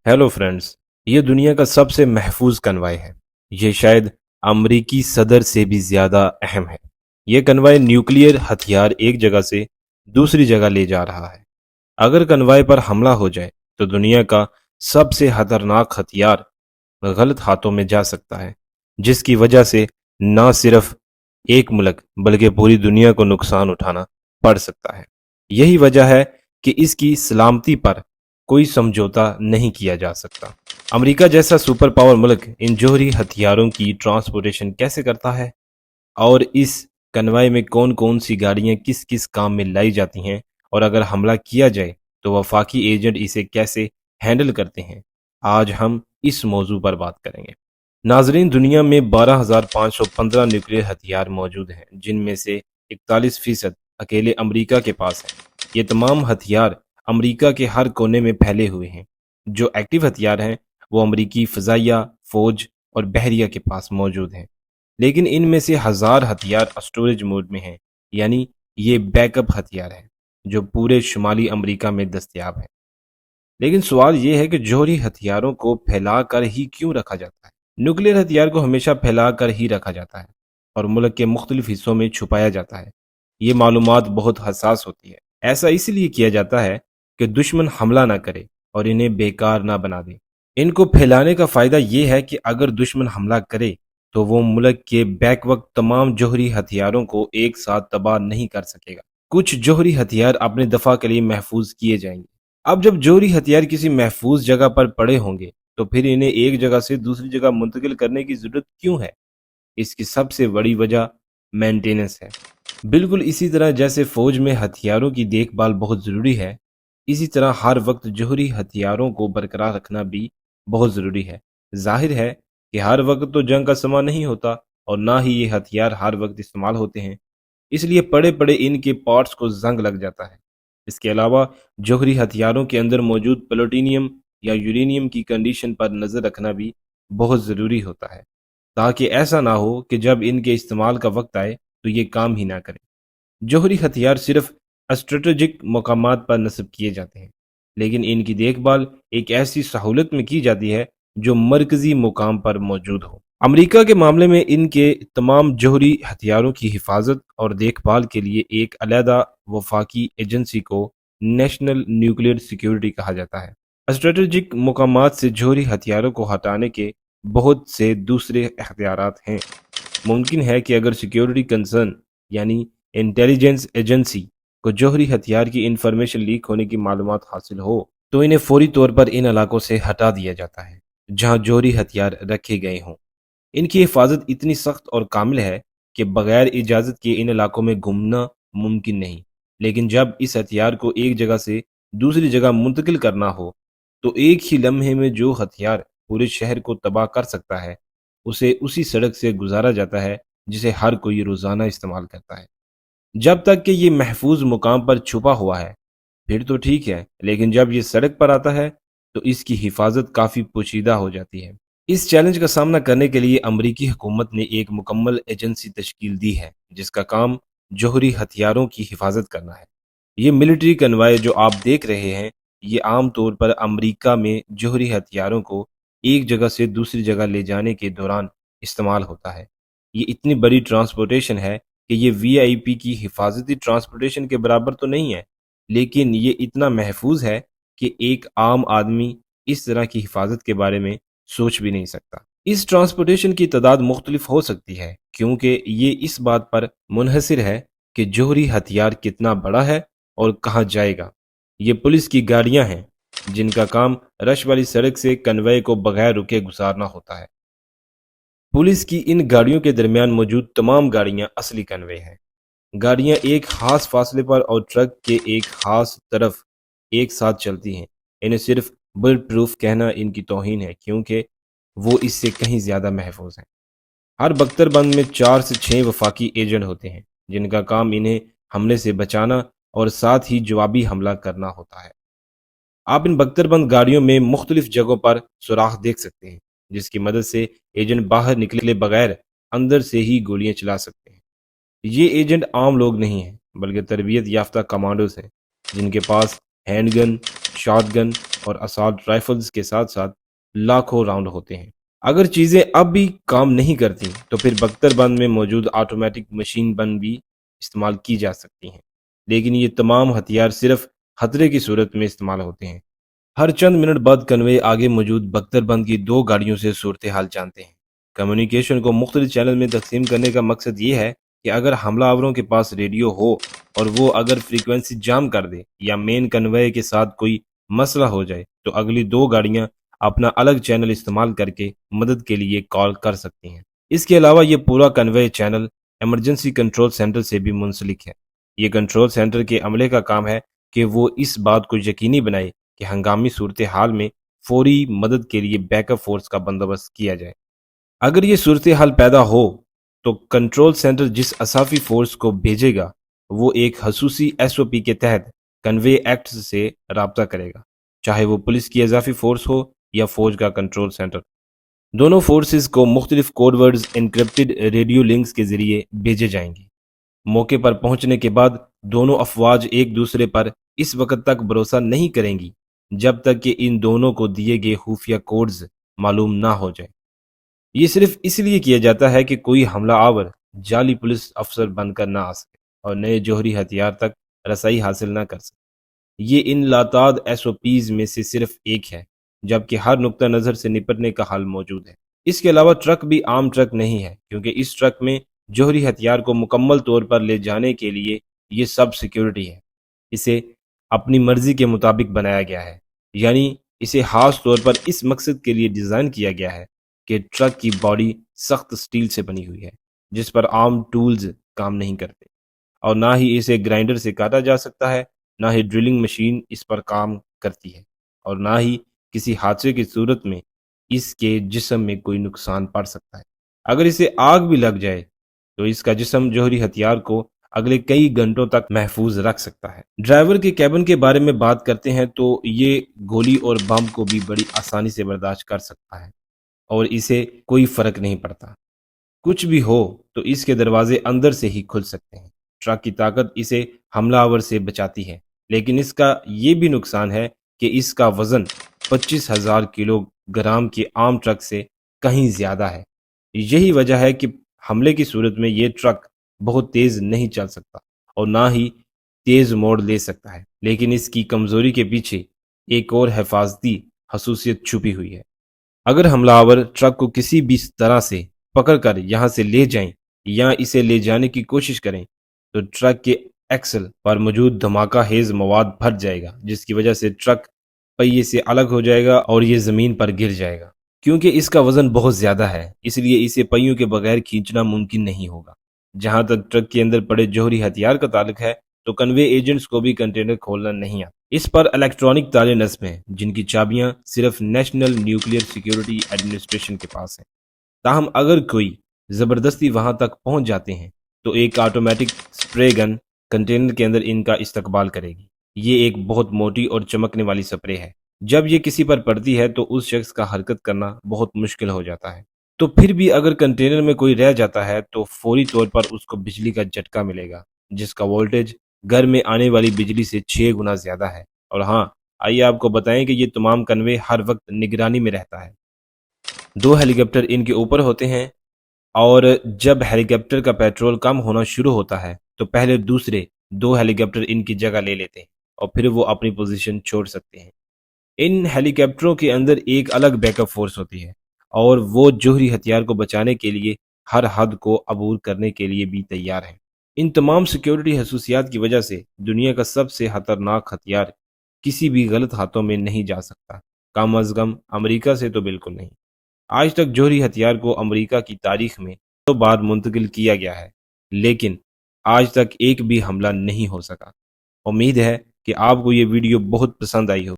Hello friends. ये दुनिया का सबसे महफूज कन्वॉय है। ये शायद अमरीकी सदर से भी ज्यादा अहम है। ये कन्वॉय न्यूक्लियर हथियार एक जगह से दूसरी जगह ले जा रहा है। अगर कन्वॉय पर हमला हो जाए तो दुनिया का सबसे खतरनाक हथियार गलत हाथों में जा सकता है, जिसकी वजह से न सिर्फ एक मुल्क बल्कि पूरी दुनिया को नुकसान उठाना पड़ सकता है। यही वजह है कि इसकी सलामती पर कोई समझौता नहीं किया जा सकता। अमेरिका जैसा सुपर पावर मुल्क इन जौहरी हथियारों की ट्रांसपोर्टेशन कैसे करता है, और इस कन्वाई में कौन कौन सी गाड़ियां किस किस काम में लाई जाती हैं, और अगर हमला किया जाए तो वफाकी एजेंट इसे कैसे हैंडल करते हैं, आज हम इस मौजू पर बात करेंगे। नाजरीन, दुनिया में 12,515 न्यूक्लियर हथियार मौजूद हैं, जिनमें से 41% अकेले अमेरिका के पास हैं। ये तमाम हथियार अमेरिका के हर कोने में फैले हुए हैं। जो एक्टिव हथियार हैं वो अमेरिकी फ़ज़ाइया, फ़ौज और बहरिया के पास मौजूद हैं। लेकिन इनमें से हजार हथियार स्टोरेज मोड में हैं, यानी ये बैकअप हथियार हैं जो पूरे शुमाली अमेरिका में दस्तयाब हैं। लेकिन सवाल ये है कि जौहरी हथियारों को फैलाकर ही क्यों रखा जाता है। न्यूक्लियर हथियार को हमेशा फैलाकर ही रखा जाता है और मुल्क के मुख्तलिफ हिस्सों में छुपाया जाता है। ये मालूमात बहुत हसास होती है। ऐसा इसलिए किया जाता है कि दुश्मन हमला ना करे और इन्हें बेकार ना बना दे। इनको फैलाने का फायदा ये है कि अगर दुश्मन हमला करे तो वो मुल्क के बैक वक्त तमाम जौहरी हथियारों को एक साथ तबाह नहीं कर सकेगा। कुछ जौहरी हथियार अपने दफा के लिए महफूज किए जाएंगे। अब जब जौहरी हथियार किसी महफूज जगह पर पड़े होंगे तो फिर इन्हें एक जगह से दूसरी जगह मुंतकिल करने की जरूरत क्यों है? इसकी सबसे बड़ी वजह मेंटेनेंस है। बिल्कुल इसी तरह जैसे फौज में हथियारों की देखभाल बहुत जरूरी है, इसी तरह हर वक्त जौहरी हथियारों को बरकरार रखना भी बहुत जरूरी है। जाहिर है कि हर वक्त तो जंग का समा नहीं होता और ना ही ये हथियार हर वक्त इस्तेमाल होते हैं, इसलिए पड़े पड़े इनके पार्ट्स को जंग लग जाता है। इसके अलावा जौहरी हथियारों के अंदर मौजूद प्लूटोनियम या यूरेनियम की कंडीशन पर नजर रखना भी बहुत जरूरी होता है, ताकि ऐसा ना हो कि जब इनके इस्तेमाल का वक्त आए तो ये काम ही ना करें। जौहरी हथियार सिर्फ स्ट्रेटेजिक मकामात पर नस्ब किए जाते हैं, लेकिन इनकी देखभाल एक ऐसी सहूलत में की जाती है जो मरकजी मुकाम पर मौजूद हो। अमेरिका के मामले में इनके तमाम जौहरी हथियारों की हिफाजत और देखभाल के लिए एक अलहदा वफाकी एजेंसी को नेशनल न्यूक्लियर सिक्योरिटी कहा जाता है। स्ट्रेटेजिक मुकामात से जौहरी हथियारों को हटाने के बहुत से दूसरे अख्तियारात हैं। मुमकिन है कि अगर सिक्योरिटी कंसर्न यानी इंटेलिजेंस एजेंसी को जौहरी हथियार की इंफॉर्मेशन लीक होने की मालूमात हासिल हो तो इन्हें फौरी तौर पर इन इलाकों से हटा दिया जाता है जहां जौहरी हथियार रखे गए हों। इनकी हिफाजत इतनी सख्त और कामिल है कि बगैर इजाज़त के इन इलाकों में घूमना मुमकिन नहीं। लेकिन जब इस हथियार को एक जगह से दूसरी जगह मुंतकिल करना हो तो एक ही लम्हे में जो हथियार पूरे शहर को तबाह कर सकता है उसे उसी सड़क से गुजारा जाता है जिसे हर कोई रोज़ाना इस्तेमाल करता है। जब तक कि ये महफूज मुकाम पर छुपा हुआ है फिर तो ठीक है, लेकिन जब ये सड़क पर आता है तो इसकी हिफाजत काफ़ी पोशीदा हो जाती है। इस चैलेंज का सामना करने के लिए अमरीकी हुकूमत ने एक मुकम्मल एजेंसी तश्कील दी है जिसका काम जौहरी हथियारों की हिफाजत करना है। ये मिलिट्री कन्वाय जो आप देख रहे हैं, ये आम तौर पर अमरीका में जौहरी हथियारों को एक जगह से दूसरी जगह ले जाने के दौरान इस्तेमाल होता है। ये इतनी बड़ी ट्रांसपोर्टेशन है कि ये वीआईपी की हिफाजती ट्रांसपोर्टेशन के बराबर तो नहीं है, लेकिन ये इतना महफूज है कि एक आम आदमी इस तरह की हिफाजत के बारे में सोच भी नहीं सकता। इस ट्रांसपोर्टेशन की तादाद मुख्तलिफ हो सकती है क्योंकि ये इस बात पर मुनहसिर है कि जौहरी हथियार कितना बड़ा है और कहाँ जाएगा। ये पुलिस की गाड़ियां हैं जिनका काम रश वाली सड़क से कन्वे को बगैर रुके गुजारना होता है। पुलिस की इन गाड़ियों के दरमियान मौजूद तमाम गाड़ियां असली कन्वे हैं। गाड़ियां एक खास फासले पर और ट्रक के एक खास तरफ एक साथ चलती हैं। इन्हें सिर्फ बुलेट प्रूफ कहना इनकी तौहीन है क्योंकि वो इससे कहीं ज्यादा महफूज हैं। हर बख्तरबंद में 4 से 6 वफाकी एजेंट होते हैं जिनका काम इन्हें हमले से बचाना और साथ ही जवाबी हमला करना होता है। आप इन बख्तरबंद गाड़ियों में मुख्तलिफ जगहों पर सुराख देख सकते हैं जिसकी मदद से एजेंट बाहर निकले बगैर अंदर से ही गोलियां चला सकते हैं। ये एजेंट आम लोग नहीं हैं बल्कि तरबियत याफ्ता कमांडोज हैं जिनके पास हैंडगन, शॉटगन اور اسالٹ رائفلز کے ساتھ ساتھ لاکھوں راؤنڈ ہوتے ہیں۔ اگر چیزیں اب بھی کام نہیں کرتی تو پھر بختر بند میں موجود آٹومیٹک مشین بند بھی استعمال کی جا سکتی ہیں، لیکن یہ تمام ہتھیار صرف خطرے کی صورت میں استعمال ہوتے ہیں۔ ہر چند منٹ بعد کنوے آگے موجود بختر بند کی 2 گاڑیوں سے صورتحال جانتے ہیں۔ کمیونیکیشن کو مختلف چینل میں تقسیم کرنے کا مقصد یہ ہے کہ اگر حملہ آوروں کے پاس ریڈیو ہو اور وہ اگر فریکوینسی جام کر دے یا مین کنوے کے ساتھ کوئی مسئلہ ہو جائے تو اگلی 2 گاڑیاں اپنا الگ چینل استعمال کر کے مدد کے لیے کال کر سکتی ہیں۔ اس کے علاوہ یہ پورا کنوے چینل ایمرجنسی کنٹرول سینٹر سے بھی منسلک ہے۔ یہ کنٹرول سینٹر کے عملے کا کام ہے کہ وہ اس بات کو یقینی بنائے کہ ہنگامی صورتحال میں فوری مدد کے لیے بیک اپ فورس کا بندوبست کیا جائے۔ اگر یہ صورتحال پیدا ہو تو کنٹرول سینٹر جس اضافی فورس کو بھیجے گا وہ ایک خصوصی ایس او پی کے تحت کنوے ایکٹ سے رابطہ کرے گا، چاہے وہ پولیس کی اضافی فورس ہو یا فوج کا کنٹرول سینٹر۔ دونوں فورسز کو مختلف code words encrypted radio links کے ذریعے بھیجے جائیں گے۔ موقع پر پہنچنے کے بعد دونوں افواج ایک دوسرے پر اس وقت تک بھروسہ نہیں کریں گی جب تک کہ ان دونوں کو دیے گئے خفیہ کوڈز معلوم نہ ہو جائے۔ یہ صرف اس لیے کیا جاتا ہے کہ کوئی حملہ آور جعلی پولیس افسر بن کر نہ آ سکے اور نئے جوہری ہتھیار تک رسائی حاصل نہ کر سکے۔ یہ ان لاتعداد ایس او پیز میں سے صرف ایک ہے، جبکہ ہر نقطہ نظر سے نپٹنے کا حل موجود ہے۔ اس کے علاوہ ٹرک بھی عام ٹرک نہیں ہے، کیونکہ اس ٹرک میں جوہری ہتھیار کو مکمل طور پر لے جانے کے لیے یہ سب سیکیورٹی ہے۔ اسے اپنی مرضی کے مطابق بنایا گیا ہے، یعنی اسے خاص طور پر اس مقصد کے لیے ڈیزائن کیا گیا ہے کہ ٹرک کی باڈی سخت سٹیل سے بنی ہوئی ہے جس پر عام ٹولز کام نہیں کرتے، اور نہ ہی اسے گرائنڈر سے کاٹا جا سکتا ہے، نہ ہی ڈرلنگ مشین اس پر کام کرتی ہے، اور نہ ہی کسی حادثے کی صورت میں اس کے جسم میں کوئی نقصان پڑ سکتا ہے۔ اگر اسے آگ بھی لگ جائے تو اس کا جسم جوہری ہتھیار کو اگلے کئی گھنٹوں تک محفوظ رکھ سکتا ہے۔ ڈرائیور کے کیبن کے بارے میں بات کرتے ہیں تو یہ گولی اور بم کو بھی بڑی آسانی سے برداشت کر سکتا ہے اور اسے کوئی فرق نہیں پڑتا۔ کچھ بھی ہو تو اس کے دروازے اندر سے ہی کھل سکتے ہیں۔ ٹرک کی طاقت اسے حملہ آور سے بچاتی ہے، لیکن اس کا یہ بھی نقصان ہے کہ اس کا وزن 25,000 کلو گرام کے عام ٹرک سے کہیں زیادہ ہے۔ یہی وجہ ہے کہ حملے کی صورت میں یہ ٹرک بہت تیز نہیں چل سکتا اور نہ ہی تیز موڑ لے سکتا ہے، لیکن اس کی کمزوری کے پیچھے ایک اور حفاظتی خصوصیت چھپی ہوئی ہے۔ اگر حملہ آور ٹرک کو کسی بھی طرح سے پکڑ کر یہاں سے لے جائیں یا اسے لے جانے کی کوشش کریں تو ٹرک کے ایکسل پر موجود دھماکہ خیز مواد پھٹ جائے گا، جس کی وجہ سے ٹرک پہیے سے الگ ہو جائے گا اور یہ زمین پر گر جائے گا۔ کیونکہ اس کا وزن بہت زیادہ ہے اس لیے اسے پہیوں کے بغیر کھینچنا ممکن نہیں ہوگا۔ جہاں تک ٹرک کے اندر پڑے جوہری ہتھیار کا تعلق ہے تو کنوے ایجنٹس کو بھی کنٹینر کھولنا نہیں آتا۔ اس پر الیکٹرانک تالے نصب ہیں جن کی چابیاں صرف نیشنل نیوکلیئر سیکیورٹی ایڈمنسٹریشن کے پاس ہیں، تاہم اگر کوئی زبردستی وہاں تک پہنچ جاتے ہیں تو ایک آٹومیٹک سپرے گن کنٹینر کے اندر ان کا استقبال کرے گی۔ یہ ایک بہت موٹی اور چمکنے والی سپرے ہے، جب یہ کسی پر پڑتی ہے تو اس شخص کا حرکت کرنا بہت مشکل ہو جاتا ہے۔ تو پھر بھی اگر کنٹینر میں کوئی رہ جاتا ہے تو فوری طور پر اس کو بجلی کا جھٹکا ملے گا جس کا وولٹیج گھر میں آنے والی بجلی سے 6 گنا زیادہ ہے۔ اور ہاں، آئیے آپ کو بتائیں کہ یہ تمام کنوے ہر وقت نگرانی میں رہتا ہے۔ 2 ہیلی کاپٹر ان کے اوپر ہوتے ہیں اور جب ہیلی کاپٹر کا پیٹرول کم ہونا شروع ہوتا ہے تو پہلے دوسرے 2 ہیلی کاپٹر ان کی جگہ لے لیتے ہیں اور پھر وہ اپنی پوزیشن چھوڑ سکتے ہیں۔ ان ہیلی کاپٹروں کے اندر ایک الگ بیک اپ فورس ہوتی ہے اور وہ جوہری ہتھیار کو بچانے کے لیے ہر حد کو عبور کرنے کے لیے بھی تیار ہیں۔ ان تمام سیکیورٹی خصوصیات کی وجہ سے دنیا کا سب سے خطرناک ہتھیار کسی بھی غلط ہاتھوں میں نہیں جا سکتا، کم از کم امریکہ سے تو بالکل نہیں۔ آج تک جوہری ہتھیار کو امریکہ کی تاریخ میں 2 بار منتقل کیا گیا ہے، لیکن آج تک ایک بھی حملہ نہیں ہو سکا۔ امید ہے کہ آپ کو یہ ویڈیو بہت پسند آئی ہو۔